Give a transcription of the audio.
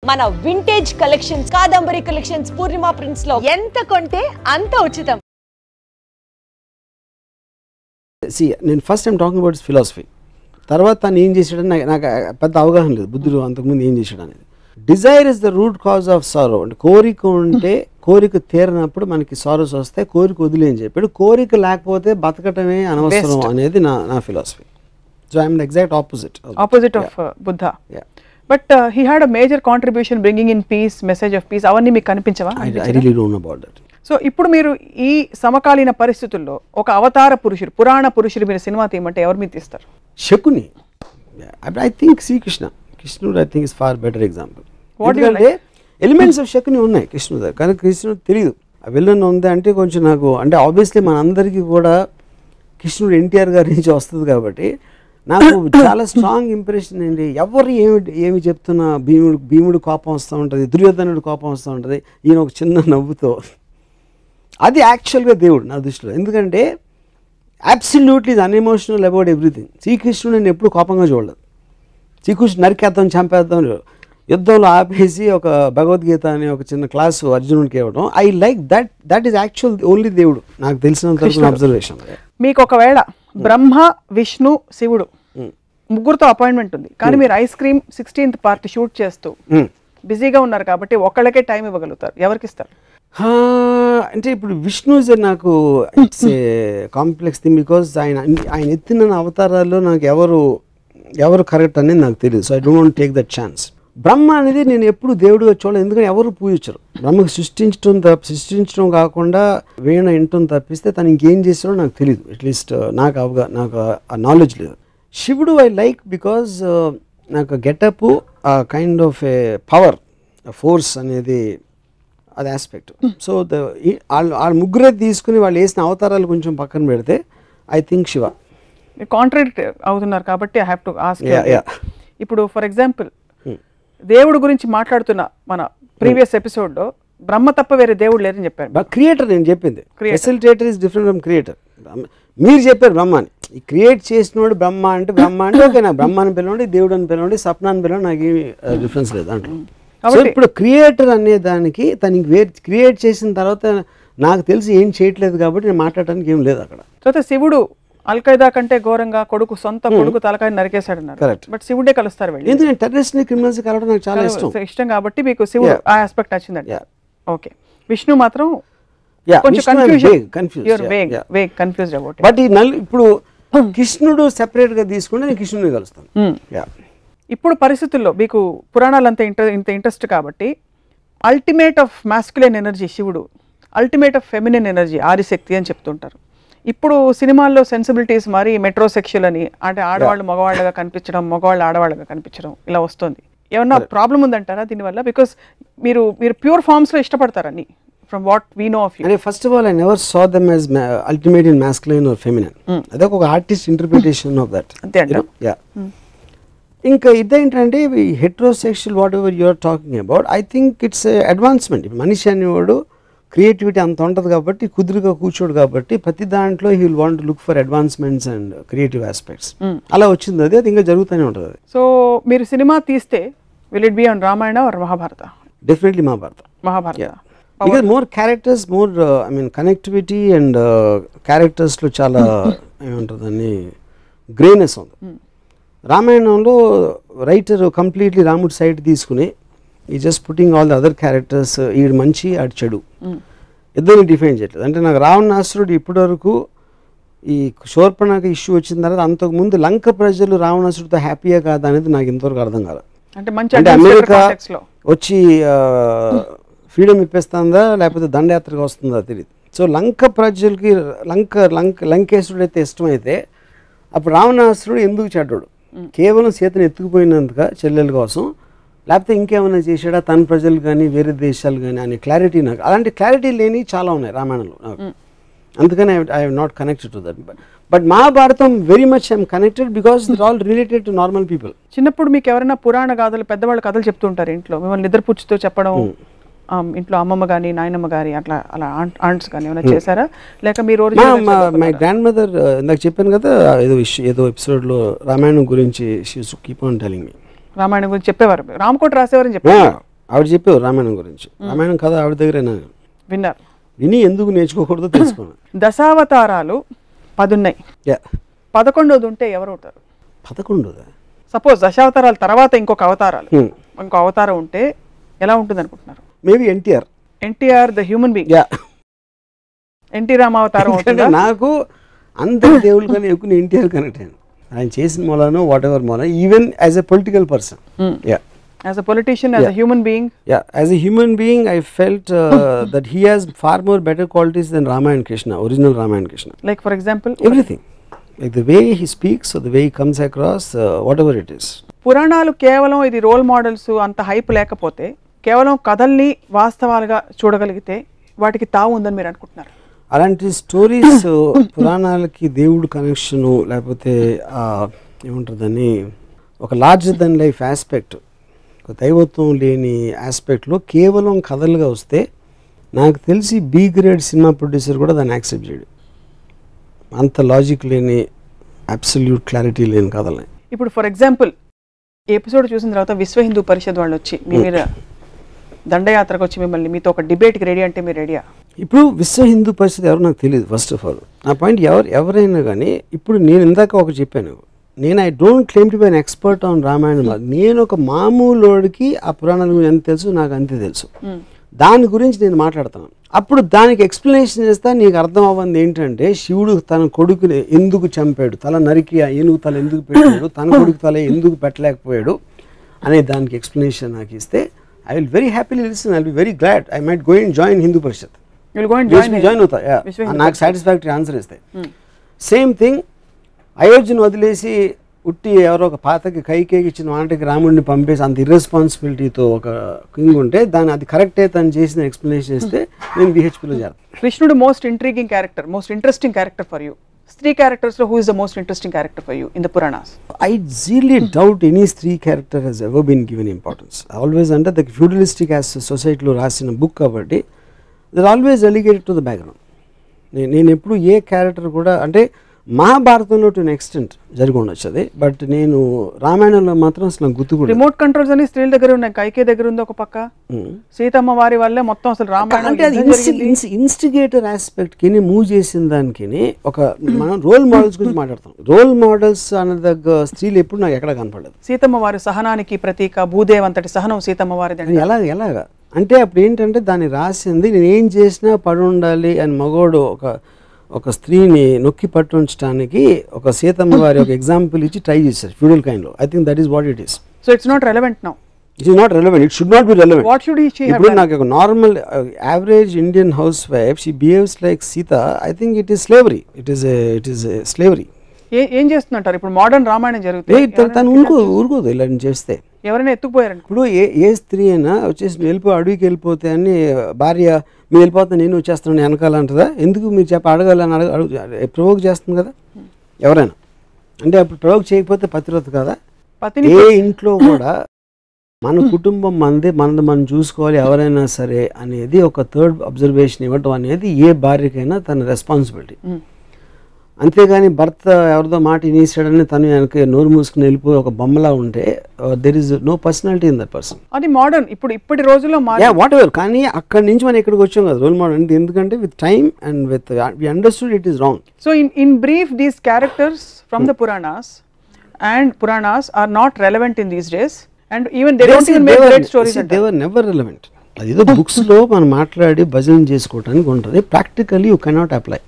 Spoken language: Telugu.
మన వింటేజ్ కలెక్షన్స్, కాదంబరి కలెక్షన్స్, పూర్ణిమ ప్రింట్స్ లో ఎంత కొంటే అంత ఉచితం. నేను first time talking about philosophy. తర్వాత తను ఏం చేశాడని నాకు పెద్ద అవగాహన లేదు. బుద్ధుడు అంతకుముందు ఏం చేశాడు అనేది. Dzire is the root cause of sorrow. అంటే కోరిక ఉంటే కోరిక తీరినప్పుడు మనకి సారోస్ వస్తాయి. కోరిక వదిలే అని చెప్పాడు. కోరిక లేకపోతే బతకటమే అనవసరం అనేది నా philosophy. So I'm the exact opposite of Buddha. But he had a major contribution bringing in peace, message of peace. అవన్నీ మీకు కనిపించవా? I really don't know about that. So ఇప్పుడు మీరు ఈ సమకాలీన పరిస్థితుల్లో ఒక అవతార పురుషుడు, పురాణ పురుషుడు మీరు సినిమా తీయమంటే ఎవరు మీరు తీస్తారు? శకుని. I think Srikrishna. కృష్ణుడు I think is far better example. ఎందుకంటే ఎలిమెంట్స్ ఆఫ్ శకుని ఉన్నాయి కృష్ణుడు దగ్గర, కానీ కృష్ణుడు తెలియదు ఆ విలన్ ఉంది అంటే కొంచెం నాకు అంటే ఆబ్వియస్లీ మనందరికీ కూడా కృష్ణుడు ఎన్టీఆర్ గారి నుంచి వస్తుంది కాబట్టి నాకు చాలా స్ట్రాంగ్ ఇంప్రెషన్ ఏంటి. ఎవరు ఏమి చెప్తున్నా భీముడు కోపం వస్తూ ఉంటుంది, దుర్యోధనుడు కోపం వస్తూ ఉంటుంది, ఈయన ఒక చిన్న నవ్వుతో. అది యాక్చువల్గా దేవుడు నా దృష్టిలో. ఎందుకంటే అబ్సల్యూట్లీ ఈజ్ అన్ఎమోషనల్ అబౌట్ ఎవ్రీథింగ్. శ్రీకృష్ణుడు నేను ఎప్పుడు కోపంగా చూడలేదు. శ్రీకృష్ణుడు నరికేద్దాం, చంపేద్దాం, యుద్ధంలో ఆపేసి ఒక భగవద్గీత అనే ఒక చిన్న క్లాసు అర్జునుడికి ఇవ్వడం. I like that is actual only దేవుడు నాకు తెలిసినంత అబ్జర్వేషన్. మీకు ఒకవేళ బ్రహ్మ, విష్ణు, శివుడు ముగ్గురుతో అపాయింట్మెంట్ ఉంది, కానీ మీరు ice cream 16th part shoot చేస్తూ బిజీగా ఉన్నారు కాబట్టి ఒకళ్ళకే టైం ఇవ్వగలుగుతారు, ఎవరికి ఇస్తారు? అంటే ఇప్పుడు విష్ణు ఇస్ నాకు it's a complex thing. Because ఆయన ఎత్తిన అవతారాల్లో నాకు ఎవరు కరెక్ట్ అనేది నాకు తెలియదు. So I don't want take that chance. Brahma అనేది నేను ఎప్పుడు దేవుడిగా చూడలేదు, ఎందుకంటే ఎవరు పూజించరు. బ్రహ్మకు సృష్టించడం కాకుండా వీణ ఇంటం తప్పిస్తే తను ఇంకేం చేస్తాడో నాకు తెలియదు. అట్లీస్ట్ నాకు ఆ నాలెడ్జ్ లేదు. శివుడు ఐ లైక్ బికాజ్ నాకు getup kind of A power, force అనేది అది ఆస్పెక్ట్. సో వాళ్ళ ముగ్గురే తీసుకుని వాళ్ళు వేసిన అవతారాలు కొంచెం పక్కన పెడితే ఐ థింక్ శివ. కాంట్రాడిక్ట్ అవుతున్నారు కాబట్టి ఐ హ్యావ్ టు ఆస్క్. ఇప్పుడు ఫర్ ఎగ్జాంపుల్ దేవుడు గురించి మాట్లాడుతున్న మన ప్రీవియస్ ఎపిసోడ్లో బ్రహ్మ తప్ప వేరే దేవుడు లేరని చెప్పారు. క్రియేటర్ నేను చెప్పింది. Facilitator is different from creator. మీరు చెప్పారు బ్రహ్మని. ఈ క్రియేట్ చేసినోడు బ్రహ్మ అంటే ఓకే, నాకు బ్రహ్మ అని పిలవండి, దేవుడు అని పిలవండి, సప్న అని పిలవండి, నాకు ఏమి డిఫరెన్స్ లేదు దాంట్లో. సో ఇప్పుడు క్రియేటర్ అనే దానికి తనకి క్రియేట్ చేసిన తర్వాత నాకు తెలిసి ఏం చేయట్లేదు కాబట్టి నేను మాట్లాడటానికి ఏం లేదు అక్కడ. సో శివుడు అల్ఖైదా కంటే ఘోరంగా సొంత కొడుకు తలకాయ నరికేశాడు అన్నారు. బట్ శివుడే కలుస్తారు వెళ్ళి. ఎందుకంటే టెర్రరిస్ట్ ని క్రిమినల్స్ కలవడం నాకు చాలా ఇష్టం కాబట్టి మీకు శివుడు ఆ ఆస్పెక్ట్ నచ్చిందండి. ఓకే. విష్ణు మాత్రం కొంచెం కన్ఫ్యూజ్డ్ అబౌట్. బట్ ఇప్పుడు కృష్ణుడు సెపరేట్ గా తీసుకుంటే నేను కృష్ణుడిని కలుస్తాను. ఇప్పుడు పరిస్థితుల్లో మీకు పురాణాలంతా ఇంత ఇంట్రెస్ట్ కాబట్టి అల్టిమేట్ ఆఫ్ మాస్కులైన్ ఎనర్జీ శివుడు, ultimate of feminine energy Adishakti అని చెప్తుంటారు. ఇప్పుడు సినిమాల్లో సెన్సిబిలిటీస్ మరి మెట్రోసెక్షువల్ అని, అంటే ఆడవాళ్ళు మగవాళ్ళగా కనిపించడం, మగవాళ్ళు ఆడవాళ్ళగా కనిపించడం ఇలా వస్తుంది. ఏమన్నా ప్రాబ్లం ఉందంటారా దీనివల్ల? బికాస్ మీరు ప్యూర్ ఫార్మ్స్ లో ఇష్టపడతారని from what we know of you. First of all I never saw them as ultimate in masculine or feminine. అదొక ఒక ఆర్టిస్ట్ ఇంటర్ప్రిటేషన్ ఆఫ్ దట్. ఇంకా ఇదేంటంటే heterosexual whatever you're talking about, I think it's advancement. మనిషి అనేవాడు క్రియేటివిటీ అంత ఉంటుంది కాబట్టి కుదురుగా కూర్చోడు కాబట్టి ప్రతి దాంట్లో he will want look for advancements and creative aspects. అలా వచ్చింది అది ఇంకా జరుగుతూనే ఉంటుంది. సో మీరు సినిమా తీస్తే will it be on Ramayana or Mahabharata? Definitely Mahabharata. Because more characters, more I mean connectivity and క్యారెక్టర్స్లో చాలా ఏమంటుందని గ్రేనెస్ ఉంది. రామాయణంలో రైటర్ కంప్లీట్లీ రాముడి సైడ్ తీసుకుని ఈ just putting all the other characters, ఈడు మంచి ఆడు చెడు ఇద్దరిని డిఫైన్ చేయట్లేదు. అంటే నాకు రావణాసురుడు ఇప్పటి వరకు ఈ శూర్పణఖ ఇష్యూ వచ్చిన తర్వాత అంతకుముందు లంక ప్రజలు రావణాసురుడితో హ్యాపీయా కాదా అనేది నాకు ఇంతవరకు అర్థం కాదు. అంటే అమెరికా వచ్చి ఫ్రీడమ్ ఇప్పిస్తుందా లేకపోతే దండయాత్రగా వస్తుందా తెలియదు. సో లంక ప్రజలకి లంకేశ్వరుడు అయితే ఇష్టమైతే అప్పుడు రావణాసురుడు ఎందుకు చెడ్డాడు? కేవలం సీతను ఎత్తుకుపోయినందుక చెల్లెల కోసం, లేకపోతే ఇంకేమైనా చేశాడా తన ప్రజలు కానీ వేరే దేశాలు కానీ అనే క్లారిటీ నాకు, అలాంటి క్లారిటీ లేని చాలా ఉన్నాయి రామాయణంలో నాకు. అందుకని I have not connected to that. But Mahabharatam very much I'm connected because it all related to normal people. చిన్నప్పుడు మీకు ఎవరైనా పురాణ గాథలు, పెద్దవాళ్ళు కథలు చెప్తుంటారు ఇంట్లో, మిమ్మల్ని నిద్రపుచ్చుతో చెప్పడం, ఇంట్లో అమ్మమ్మ కానీ నాయనమ్మ గారి అలా ఆంట్స్ కానీ ఏమైనా చేశారా? లేక మీరు మై గ్రాండ్ మదర్ ఇందాక చెప్పాను కదా ఏదో ఎపిసోడ్లో రామాయణం గురించి she used to keep on telling me. Ramayanam గురించి చెప్పేవారు, రామకోట రాసేవారని చెప్పారు. ఆవిడ చెప్పావు రామాయణం గురించి. రామాయణం కథ ఆవిడ దగ్గర విన్నారు, విని ఎందుకు నేర్చుకోకూడదో తెలుసుకున్నాను. దశావతారాలు 10 ఉన్నాయి, 11వ ఉంటే ఎవరు అవుతారు? 11వ సపోజ్ దశావతారాల తర్వాత ఇంకొక అవతారం ఉంటే ఎలా ఉంటుంది అనుకుంటున్నారు? Maybe NTR the human being, NT రామావతారం అవుతుందా? నాకు అందరి దేవుళ్ళు కానీ ఎక్కువ ఎన్టీఆర్ కనెక్ట్ అయ్యాను. ఆయన చేసిన మూలానో వాట్ ఎవర్ మూల, even as a political person, as a politician, as a human being. As a human being I felt that he has far more better qualities than Rama and Krishna, original Rama and Krishna. Like for example, everything, like the way he speaks or the way he comes across, whatever it is. పురాణాలు కేవలం ఇది రోల్ మోడల్స్ అంత హైప్ లేకపోతే, కేవలం కథల్ని వాస్తవాలుగా చూడగలిగితే వాటికి తావు ఉందని మీరు అనుకుంటున్నారు? అలాంటి స్టోరీస్ పురాణాలకి దేవుడు కనెక్షను, లేకపోతే ఏముంటుందని ఒక లార్జర్ దెన్ లైఫ్ ఆస్పెక్ట్, ఒక దైవత్వం లేని ఆస్పెక్ట్లో కేవలం కథలుగా వస్తే నాకు తెలిసి బి గ్రేడ్ సినిమా ప్రొడ్యూసర్ కూడా దాన్ని యాక్సెప్ట్ చేయడు. అంత లాజిక్ లేని, అబ్సల్యూట్ క్లారిటీ లేని కథలని. ఇప్పుడు ఫర్ ఎగ్జాంపుల్ ఎపిసోడ్ చూసిన తర్వాత విశ్వ హిందూ పరిషత్ వాళ్ళు వచ్చి మీ మీద దండయాత్రకు వచ్చి మిమ్మల్ని మీతో ఒక డిబేట్కి రెడీ అంటే మీరు రెడీయా? ఇప్పుడు విశ్వ హిందూ పరిషత్ ఎవరు నాకు తెలియదు. ఫస్ట్ ఆఫ్ ఆల్ నా పాయింట్, ఎవరైనా కానీ ఇప్పుడు నేను ఇందాక ఒక చెప్పాను, నేను I don't claim to be an expert on Ramayanam. నేను ఒక మామూలుడికి ఆ పురాణాల గురించి ఎంత తెలుసు నాకు అంతే తెలుసు. దాని గురించి నేను మాట్లాడుతున్నాను. అప్పుడు దానికి ఎక్స్ప్లెనేషన్ చేస్తా, నీకు అర్థం అవ్వంది ఏంటంటే శివుడు తన కొడుకుని ఎందుకు చంపాడు, తల నరికి ఏనుగు తల ఎందుకు పెట్టాడు, తన కొడుకు తల ఎందుకు పెట్టలేకపోయాడు అనే దానికి ఎక్స్ప్లెనేషన్ నాకు ఇస్తే I will very happily listen. I will be very glad. I might go and join Hindu Parishad. Join అవుతా, నాకు సాటిస్ఫాక్టరీ ఆన్సర్ ఇస్తాయి. సేమ్ థింగ్, అయోధ్యను వదిలేసి ఉట్టి ఎవరో ఒక పాతకి కైకేకి ఇచ్చిన వాటికి రాముడిని పంపేసి అంత ఇర్రెస్పాన్సిబిలిటీతో ఒక కింగ్ ఉంటే దాన్ని అది కరెక్టే తను చేసిన ఎక్స్ప్లెనేషన్ ఇస్తే నేను విహెచ్పిలో చేస్తాను. కృష్ణుడు most intriguing character, most interesting character for you. 3 characters లో who is the most interesting character for you in the Puranas? I really doubt any stree character has ever been given importance. Always under the feudalistic as society lo rasina book kabatti they are always relegated to the background. నేను ఎప్పుడు ఏ క్యారెక్టర్ కూడా అంటే మహాభారతంలో టు ఎక్స్టెంట్ జరిగి ఉండొచ్చు, బట్ నేను రామాయణంలో మాత్రం అసలు గుర్తు కూడా. రిమోట్ కంట్రోల్స్ అని స్త్రీల దగ్గర ఉన్నాయి, కైకే దగ్గర ఉంది ఒక పక్క, సీతమ్మ వారి వల్లే మొత్తం అసలు రామాయణం అంటే అది ఇన్స్టిగేటర్ ఆస్పెక్ట్ కి మూవ్ చేసిన దానికి ఒక మనం రోల్ మోడల్స్ గురించి మాట్లాడతాం. రోల్ మోడల్స్ అనే దగ్గర స్త్రీలు ఎప్పుడు నాకు ఎక్కడ కనపడలేదు. సీతమ్మ వారి సహనానికి ప్రతీక, భూదేవ్ అంతటి సహనం సీతమ్మ వారిది. ఎలాగా అంటే అప్పుడు ఏంటంటే దాన్ని రాసింది నేను ఏం చేసినా పడి ఉండాలి అని మగోడు ఒక స్త్రీని నొక్కి పట్టుంచడానికి ఒక సీతమ్మ వారి ఒక ఎగ్జాంపుల్ ఇచ్చి ట్రై చేశారు ఫ్యూడల్ కైండ్ లో. I think that is what it is. So it's not relevant now. It is not relevant. It should not be relevant. What should he have ఇప్పుడు నాకు ఒక normal average Indian house wife she behaves like Sita. I think it is slavery. It is slavery. ఏం చేస్తుంటారు ఇప్పుడు మోడర్న్ రామాయణం జరుగుతుంది, తను ఊరుకోదు ఇలా చేస్తే. ఎవరైనా ఎత్తుకుపోయారు ఇప్పుడు ఏ స్త్రీ అయినా వచ్చేసి వెళ్ళిపో అడవికి వెళ్ళిపోతే అని భార్య మీరు వెళ్ళిపోతా నేను వచ్చేస్తాను వెనకాలంటదా? ఎందుకు మీరు అడగాలని ప్రవోక్ చేస్తుంది కదా ఎవరైనా. అంటే అప్పుడు ప్రవోక్ చేయకపోతే పతివ్రత కదా. ఏ ఇంట్లో కూడా మన కుటుంబం మనది మనం చూసుకోవాలి ఎవరైనా సరే అనేది ఒక థర్డ్ అబ్జర్వేషన్ ఇవ్వటం అనేది ఏ భార్యకైనా తన రెస్పాన్సిబిలిటీ. అంతేగాని భర్త ఎవరిదో మాట ఇనేసాడని తను వెనక నోరు మూసుకుని వెళ్ళిపోయి ఒక బొమ్మలా ఉంటే there is no personality in that person. అది మోడర్న్ ఇప్పటి రోజుల్లో వాట్ ఎవర్. కానీ అక్కడి నుంచి మనం ఇక్కడికి వచ్చాం కదా రోల్ మోడల్ అంటే. ఎందుకంటే with time and with we understood it is wrong. So in brief these characters from the Puranas are not relevant in these days and even they don't even make great stories. They were never relevant. అదేదో బుక్స్ లో మనం మాట్లాడి భజన చేసుకోవడానికి ఉంటుంది. Practically you cannot apply.